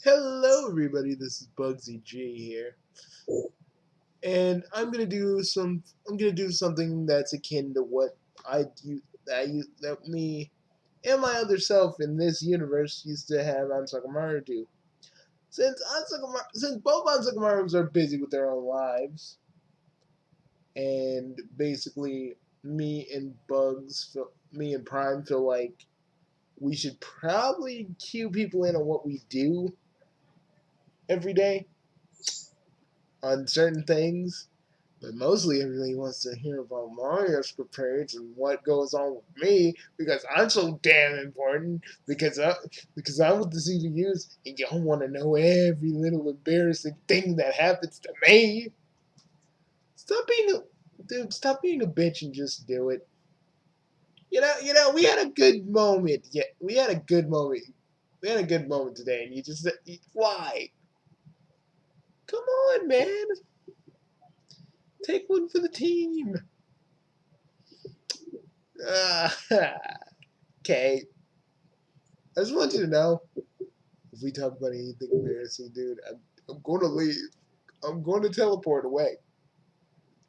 Hello everybody, this is Bugsy G here. And I'm gonna do something that's akin to what that me and my other self in this universe used to have Ansakamaru do. Since both Ansakamarus are busy with their own lives, and basically me and Prime feel like we should probably cue people in on what we do every day on certain things. But mostly everybody wants to hear about my escapades and what goes on with me because I'm so damn important because I'm with the CPUs and y'all want to know every little embarrassing thing that happens to me. Stop being a dude. Stop being a bitch and just do it. We had a good moment. Yeah, we had a good moment. We had a good moment today, and you just why? Come on, man. Take one for the team. Okay. I just want you to know if we talk about anything embarrassing, dude, I'm going to leave. I'm going to teleport away.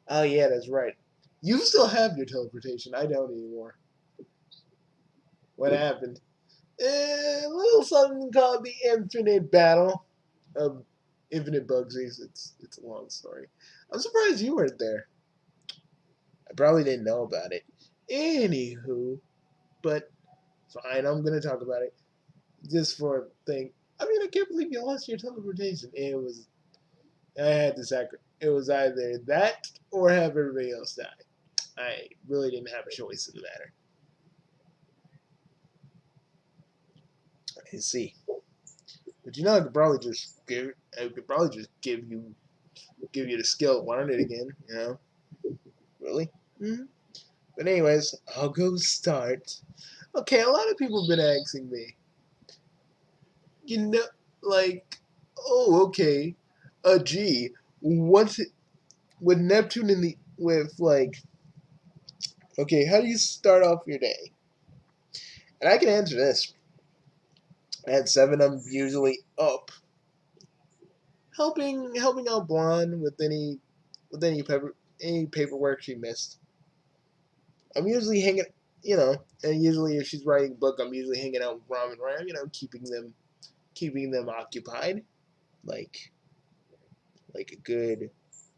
Oh, yeah, that's right. You still have your teleportation. I don't anymore. What happened? A little something called the Infinite Battle of Infinite Bugsies. It's a long story. I'm surprised you weren't there. I probably didn't know about it. Anywho, but fine, I'm going to talk about it just for a thing. I mean, I can't believe you lost your teleportation. I had to sacrifice. It was either that or have everybody else die. I really didn't have a choice in the matter. I see. But I could probably just give you the skill to learn it again. Really. Mm-hmm. But anyways, I'll go start. Okay, a lot of people have been asking me, you know, like, oh, okay, gee, what's it with Neptune in the with like, okay, how do you start off your day? And I can answer this. At 7, I'm usually up, helping out Blonde with any paperwork she missed. I'm usually and usually if she's writing a book, I'm usually hanging out with Ram and Ram, keeping them occupied, like like a good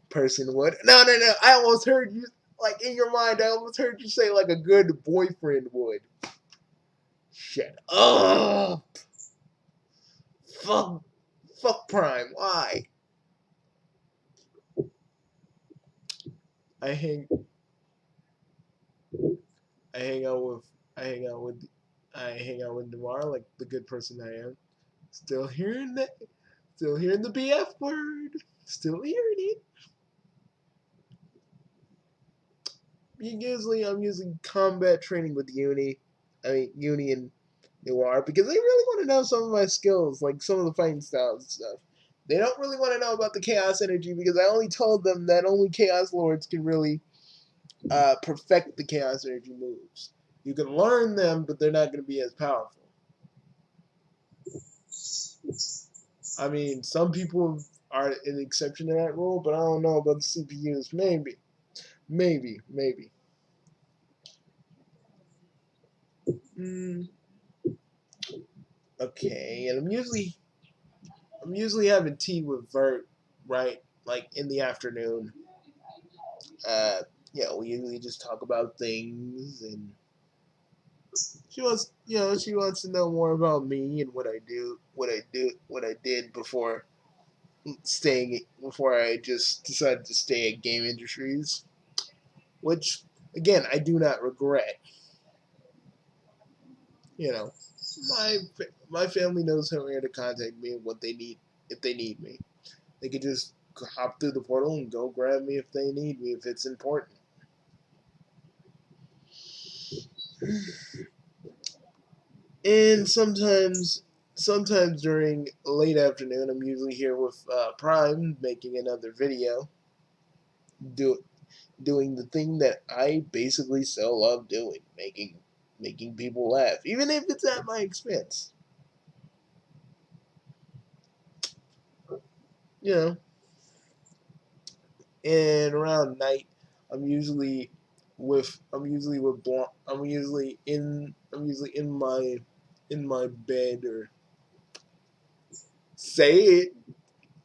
person would. No, no, no! I almost heard you like in your mind. I almost heard you say like a good boyfriend would. Shut up! Fuck, fuck Prime. Why? I hang I hang out with I hang out with I hang out with Noir like the good person I am. Still hearing that still hearing the BF word. Still hearing it. I'm using combat training with Uni and Noir because they really want to know some of my skills, like some of the fighting styles and stuff. They don't really want to know about the chaos energy because I only told them that only chaos lords can really perfect the chaos energy moves. You can learn them, but they're not going to be as powerful. I mean, some people are an exception to that rule, but I don't know about the CPUs. Maybe. Mm, okay, and I'm usually having tea with Vert, right? Like in the afternoon. Uh, we usually just talk about things, and she wants to know more about me and what I did before I just decided to stay at Game Industries, which again I do not regret. You know, my my family knows where to contact me and what they need if they need me. They could just hop through the portal and go grab me if they need me if it's important. And sometimes during late afternoon, I'm usually here with Prime making another video, do, doing the thing that I basically so love doing, making people laugh, even if it's at my expense. you know, and around night, I'm usually with blonde. I'm usually in my bed or say it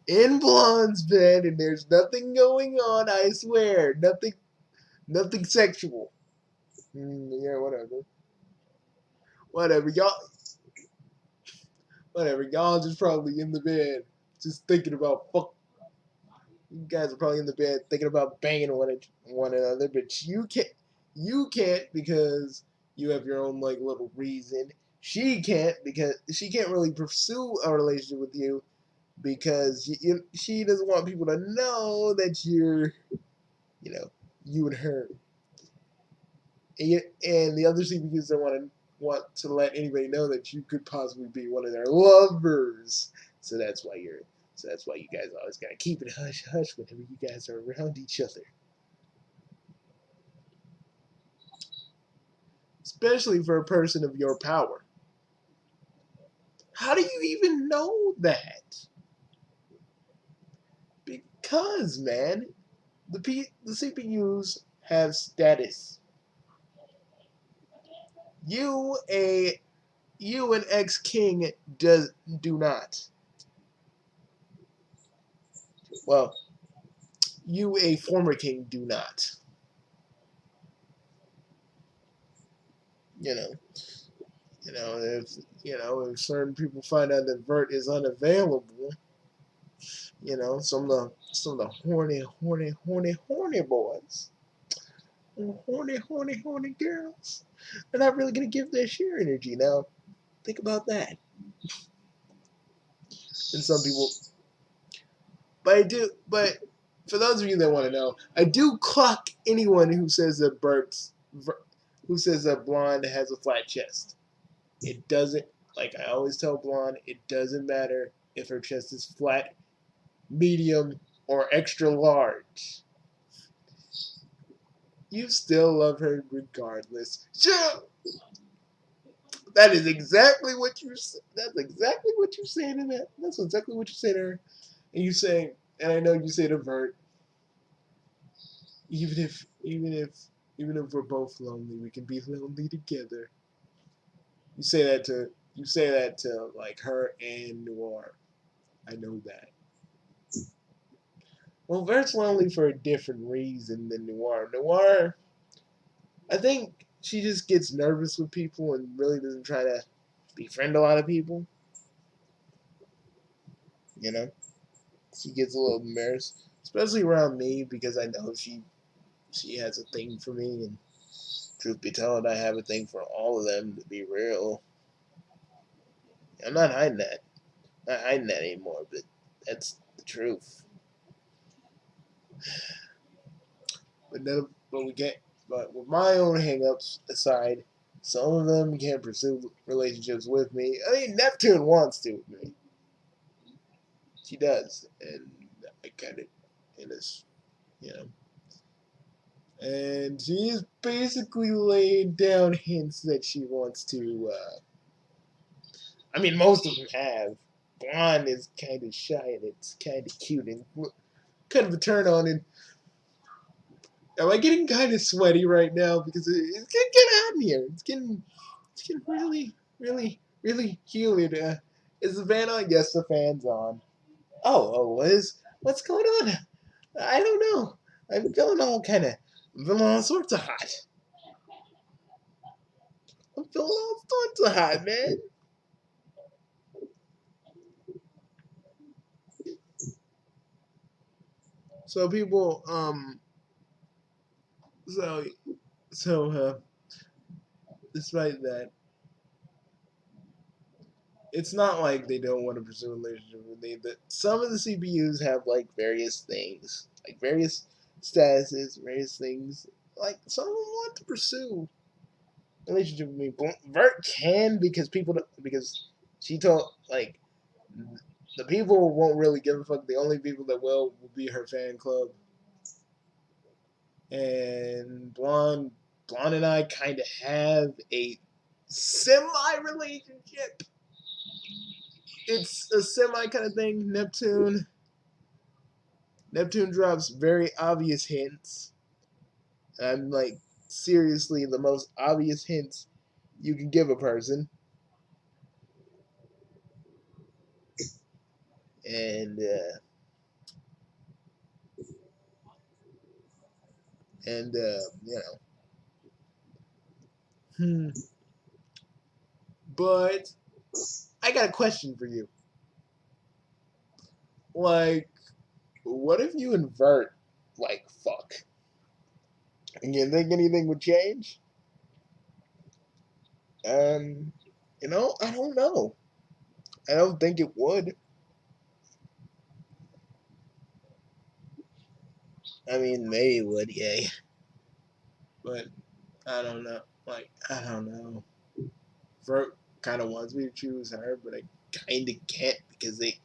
in blonde's bed, and there's nothing going on. I swear, nothing sexual. Yeah, whatever. Y'all just probably in the bed, just thinking about fuck. You guys are probably in the bed thinking about banging one another, but you can't because you have your own like little reason. She can't because she can't really pursue a relationship with you because she doesn't want people to know that you're, you know, you and her. And the other CPUs don't want to let anybody know that you could possibly be one of their lovers. So that's why you're. So that's why you guys always gotta keep it hush hush whenever you guys are around each other, especially for a person of your power. How do you even know that? Because man, the CPUs have status. You a you an ex king do not. Well, you a former king do not. You know, if if certain people find out that Vert is unavailable, some of the horny boys, horny girls, they're not really gonna give their sheer energy. Now, think about that. And some people, but for those of you that want to know, I do clock anyone who says that blonde has a flat chest. It doesn't, like I always tell blonde, it doesn't matter if her chest is flat, medium, or extra large. You still love her regardless. Sure. That is exactly what you. That's exactly what you say to that. That's exactly what you say to her. And you say, and I know you say to Vert, even if, even if we're both lonely, we can be lonely together. You say that to like her and Noir. I know that. Well, Vert's lonely for a different reason than Noir. Noir, I think she just gets nervous with people and really doesn't try to befriend a lot of people. You know, she gets a little embarrassed, especially around me because I know she has a thing for me, and truth be told, I have a thing for all of them. To be real, I'm not hiding that. Not hiding that anymore, but that's the truth. But we can't. But with my own hangups aside, some of them can't pursue relationships with me. I mean, Neptune wants to with me. She does, and I kind of, and it's, you know, and she's basically laying down hints that she wants to. I mean, most of them have. Blonde is kind of shy and it's kind of cute and kind of a turn on. And am I getting kind of sweaty right now because it's getting hot in here? It's getting really humid. Is the fan on? Yes, the fan's on. Oh, what's going on? I don't know. I'm feeling I'm feeling all sorts of hot. I'm feeling all sorts of hot, man. So people, so so despite that, it's not like they don't want to pursue a relationship with me. That some of the CPUs have like various things, like various statuses, various things. Like some of them want to pursue a relationship with me. Vert can because she told like the people won't really give a fuck. The only people that will be her fan club. And Blonde and I kind of have a semi relationship. It's a semi kind of thing. Neptune. Neptune drops very obvious hints. I'm like, seriously, the most obvious hints you can give a person. And, you know. But I got a question for you. Like, what if you invert, like, fuck? And you think anything would change? I don't know. I don't think it would. I mean, maybe it would, yeah. But I don't know. Like, I don't know. Vert kind of wants me to choose her, but I kind of can't because they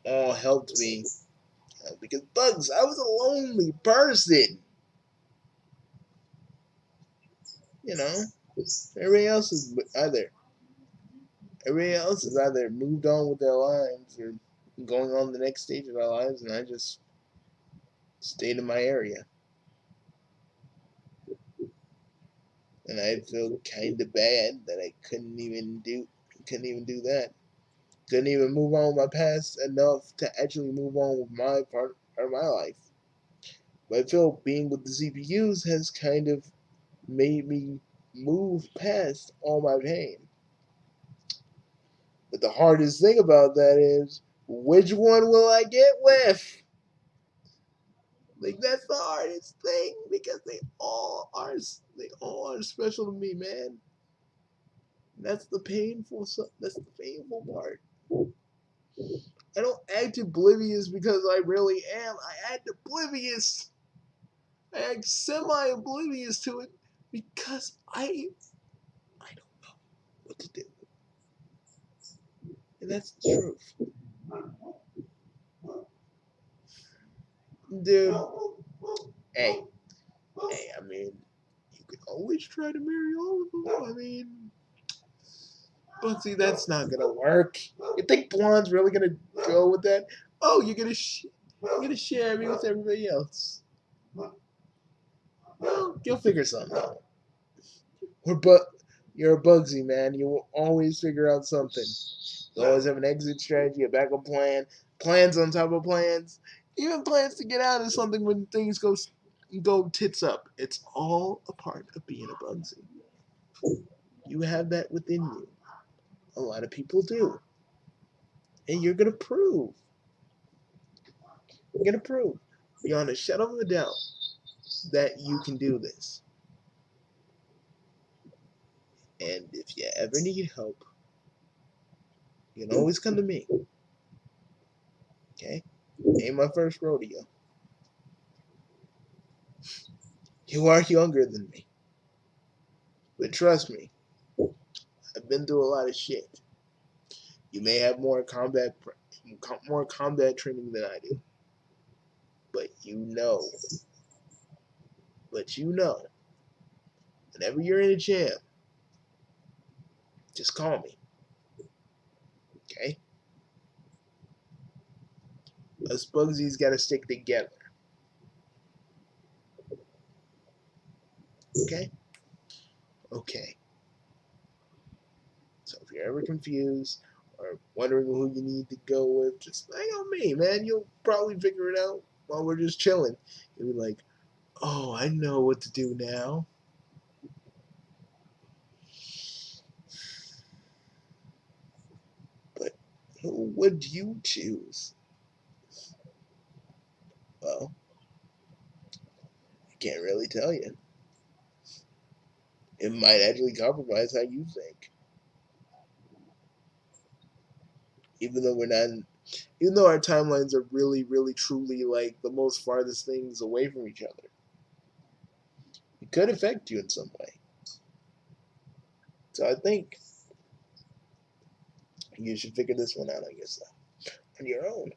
all helped me. Because Bugs, I was a lonely person. You know, everybody else is either moved on with their lives or going on the next stage of their lives, and I just stayed in my area. And I feel kind of bad that I couldn't even do that. Couldn't even move on with my past enough to actually move on with my part of my life. But I feel being with the CPUs has kind of made me move past all my pain. But the hardest thing about that is, which one will I get with? Like, that's the hardest thing because they all are special to me, man. That's the painful part. I don't act oblivious because I really am. I act oblivious. I act semi-oblivious to it because I don't know what to do. And that's the truth. Dude, hey, I mean, you could always try to marry all of them. I mean, but see, that's not gonna work. You think Blonde's really gonna go with that? Oh, you're gonna share me with everybody else. Well, you'll figure something out. You're a Bugsy, man. You will always figure out something. You always have an exit strategy, a backup plan, plans on top of plans, even plans to get out of something when things go tits up. It's all a part of being a Bugsy. You have that within you. A lot of people do. And you're going to prove. You're going to prove beyond a shadow of a doubt that you can do this. And if you ever need help, you can always come to me. Okay? Ain't my first rodeo. You are younger than me. But trust me, I've been through a lot of shit. You may have more combat training than I do. But you know, whenever you're in a jam, just call me. Okay? Us Bugsies gotta stick together. Okay? Okay. So if you're ever confused or wondering who you need to go with, just hang on me, man. You'll probably figure it out while we're just chilling. You'll be like, oh, I know what to do now. But who would you choose? Well, I can't really tell you. It might actually compromise how you think. Even though we're not, even though our timelines are really, really, truly like the most farthest things away from each other, it could affect you in some way. So I think you should figure this one out on yourself, on your own,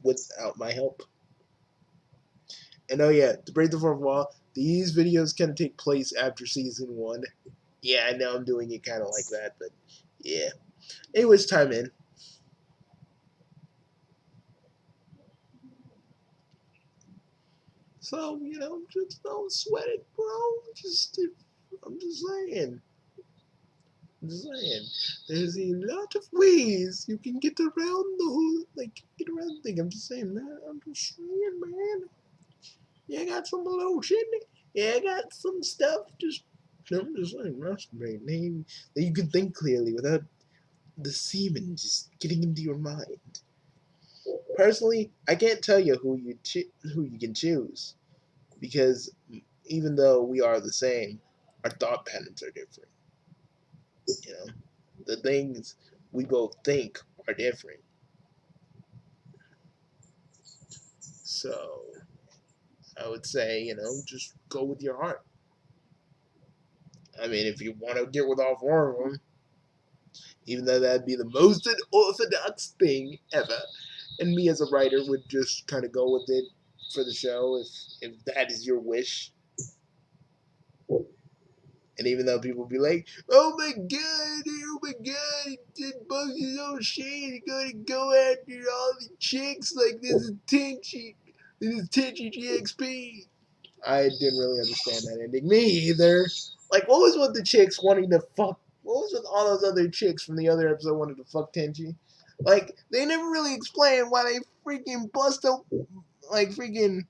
without my help. And oh yeah, to break the fourth wall, these videos can take place after season 1. Yeah, I know I'm doing it kind of like that, but yeah. Anyways, time in. So, just don't sweat it, bro. I'm just saying. I'm just saying. There's a lot of ways you can get around the whole, get around the thing. I'm just saying, man. I'm just saying, man. Yeah, I got some lotion. Yeah, I got some stuff. I'm just saying, masturbate. That you can think clearly without the semen just getting into your mind. Personally, I can't tell you who you can choose because even though we are the same, our thought patterns are different. You know, the things we both think are different. So I would say, just go with your heart. I mean, if you want to get with all four of them, even though that'd be the most unorthodox thing ever, and me as a writer would just kind of go with it for the show if that is your wish. And even though people be like, oh my god, he did Bugsy's own shit, he's gonna go after all the chicks like this is Tenchy GXP. I didn't really understand that ending. Me either. Like, what was with the chicks wanting to fuck? What was with all those other chicks from the other episode wanted to fuck Tenchi? Like, they never really explained why they freaking bust up, like freaking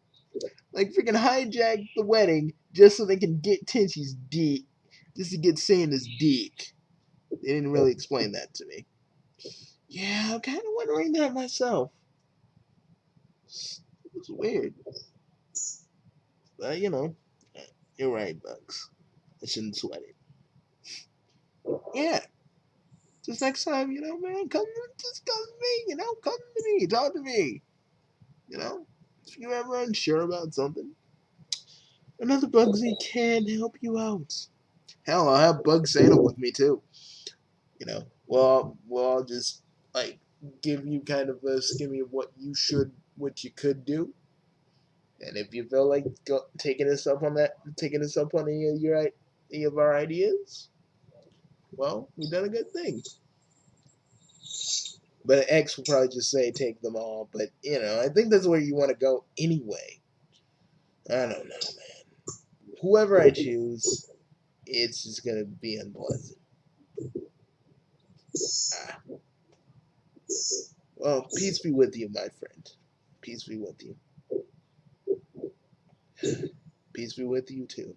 hijack the wedding just so they can get Tenchi's dick, just to get Santa's dick. They didn't really explain that to me. Yeah, I'm kind of wondering that myself. It was weird, but you're right, Bugs. I shouldn't sweat it. Yeah, just next time, man, just come to me, come to me, talk to me, if you're ever unsure about something, another Bugsy can help you out. Hell, I'll have Bug Santa with me too. We'll all just like give you kind of a skimmy of what you could do, and if you feel like taking us up on any of our ideas, well, we've done a good thing. But X will probably just say take them all. But I think that's where you want to go anyway. I don't know, man. Whoever I choose, it's just gonna be unpleasant. Ah. Well, peace be with you, my friend. Peace be with you. Peace be with you too.